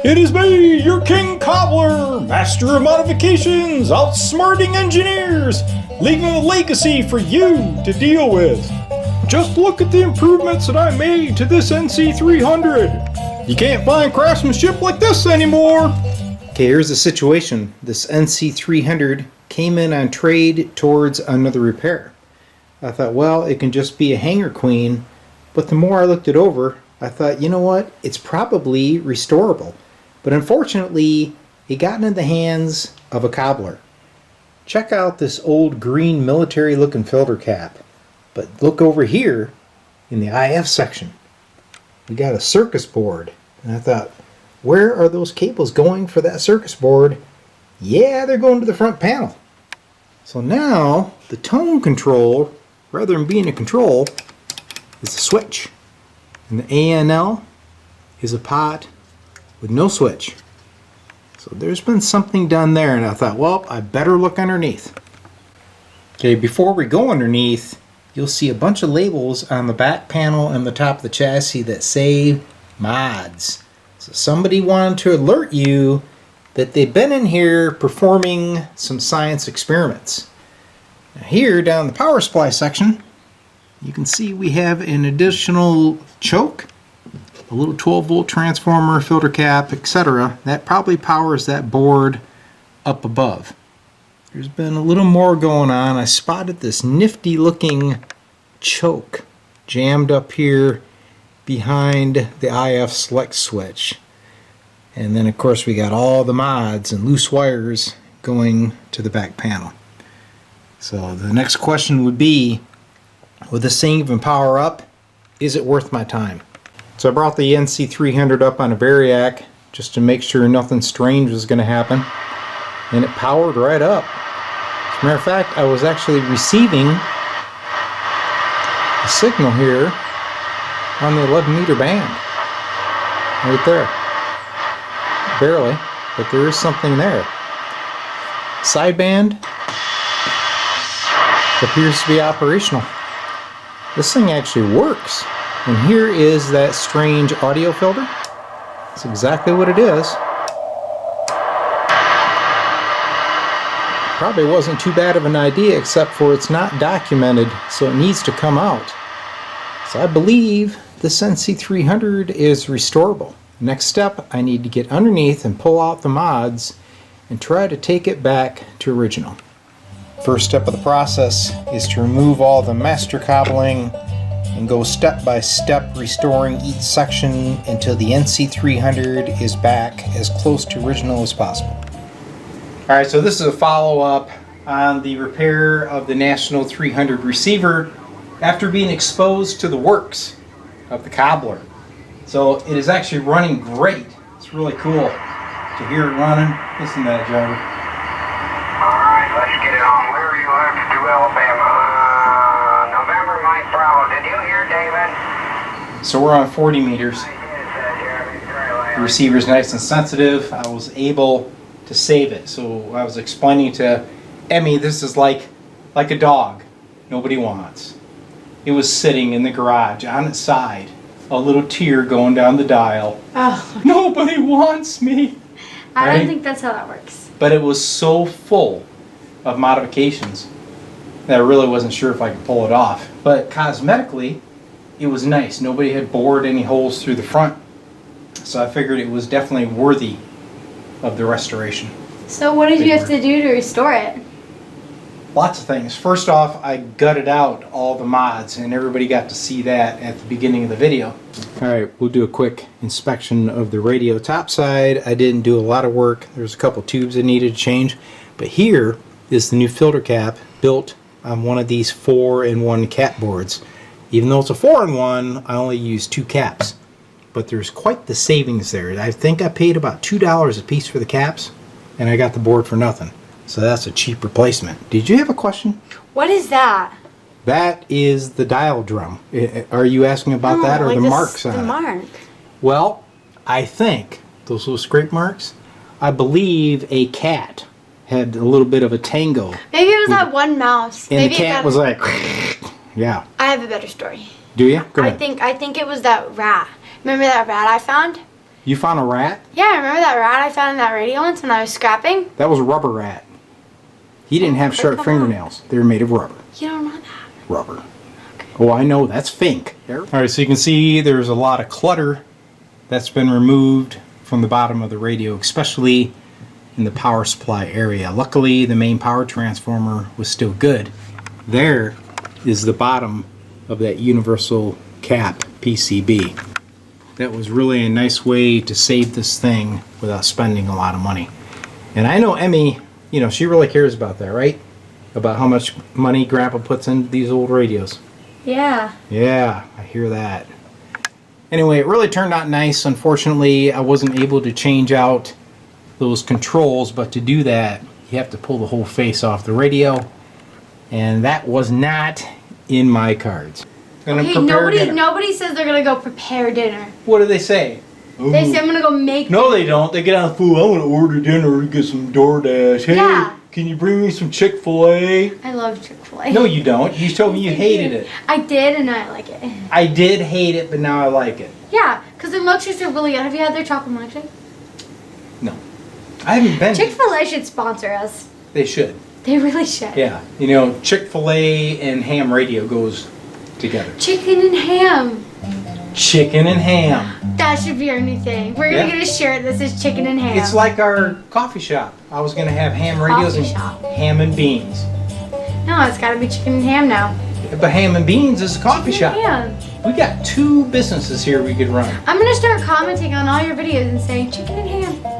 It is me, your King Kobbler, master of modifications, outsmarting engineers, leaving a legacy for you to deal with. Just look at the improvements that I made to this NC-300. You can't find craftsmanship like this anymore. Okay, here's the situation. This NC-300 came in on trade towards another repair. I thought, well, it can just be a hanger queen, but the more I looked it over, I thought, you know what, it's probably restorable. But unfortunately, it got into the hands of a cobbler. Check out this old green military looking filter cap. But look over here in the IF section. We got a circus board. And I thought, where are those cables going for that circus board? Yeah, they're going to the front panel. So now, the tone control, rather than being a control, is a switch. And the ANL is a pot with no switch. So there's been something done there, and I thought, well, I better look underneath. Okay, before we go underneath, you'll see a bunch of labels on the back panel and the top of the chassis that say mods. So somebody wanted to alert you that they've been in here performing some science experiments. Now here, down the power supply section, you can see we have an additional choke, a little 12-volt transformer, filter cap, etc. That probably powers that board up above. There's been a little more going on. I spotted this nifty looking choke jammed up here behind the IF select switch. And then of course we got all the mods and loose wires going to the back panel. So the next question would be, will this thing even power up? Is it worth my time? So I brought the NC-300 up on a variac just to make sure nothing strange was going to happen, and it powered right up. As a matter of fact, I was actually receiving a signal here on the 11-meter band. Right there. Barely, but there is something there. Sideband appears to be operational. This thing actually works. And here is that strange audio filter. That's exactly what it is. Probably wasn't too bad of an idea, except for it's not documented, so it needs to come out. So I believe this NC-300 is restorable. Next step, I need to get underneath and pull out the mods and try to take it back to original. First step of the process is to remove all the master cobbling and go step by step restoring each section until the NC-300 is back as close to original as possible. Alright, so this is a follow-up on the repair of the National 300 receiver after being exposed to the works of the Kobbler. So it is actually running great. It's really cool to hear it running. Listen to that, driver. Alright, let's get it on. Where are you at to Alabama? November Mike Bravo. Did you hear David? So we're on 40 meters. The receiver's nice and sensitive. I was able to save it. So I was explaining to Emmy, this is like a dog nobody wants. It was sitting in the garage on its side, a little tear going down the dial. Oh. Nobody wants me. I don't think that's how that works. But it was so full of modifications that I really wasn't sure if I could pull it off. But cosmetically, it was nice. Nobody had bored any holes through the front. So I figured it was definitely worthy of the restoration. So what did you have to do to restore it? Lots of things. First off, I gutted out all the mods, and everybody got to see that at the beginning of the video. Alright, we'll do a quick inspection of the radio top side. I didn't do a lot of work. There's a couple tubes that needed to change. But here is the new filter cap built on one of these 4-in-1 cap boards. Even though it's a 4-in-1, I only use 2 caps. But there's quite the savings there. I think I paid about $2 a piece for the caps, and I got the board for nothing. So that's a cheap replacement. Did you have a question? What is that? That is the dial drum. Are you asking about that or like the marks on it? The mark. Well, I think those little scrape marks, I believe a cat had a little bit of a tango. Maybe it was that one mouse. And Maybe the cat was like, yeah. I have a better story. Do you? Go I ahead. think it was that rat. Remember that rat I found? You found a rat? Yeah, remember that rat I found in that radio once when I was scrapping? That was a rubber rat. He didn't have sharp come on. fingernails. They were made of rubber. You don't know that. Rubber. Oh, I know. That's Fink. All right, so you can see there's a lot of clutter that's been removed from the bottom of the radio, especially in the power supply area. Luckily, the main power transformer was still good. There is the bottom of that universal cap PCB. That was really a nice way to save this thing without spending a lot of money. And I know Emmy, you know, she really cares about that, right? About how much money Grandpa puts into these old radios. Yeah. Yeah, I hear that. Anyway, it really turned out nice. Unfortunately, I wasn't able to change out those controls, but to do that, you have to pull the whole face off the radio, and that was not in my cards. Okay, nobody says they're gonna go prepare dinner. What do they say? They say I'm gonna go make No, they don't. They get on the food. I want to order dinner to get some DoorDash. Hey, Yeah. can you bring me some Chick-fil-A? I love Chick-fil-A. No, you don't. You told me you hated it. I did, and I like it. I did hate it, but now I like it. Yeah, because their milkshakes are really good. Have you had their chocolate milkshake? No. I haven't been. Chick-fil-A should sponsor us. They should. They really should. Yeah. You know, Chick-fil-A and ham radio goes together. Chicken and ham. Chicken and ham. That should be our new thing. We're gonna Yeah. get a shirt that says chicken and ham. It's like our coffee shop. I was going to have ham radios and Coffee shop. ham and beans. No, it's gotta be chicken and ham now. But ham and beans is a coffee shop. Ham. We got 2 businesses here we could run. I'm gonna start commenting on all your videos and saying chicken and ham.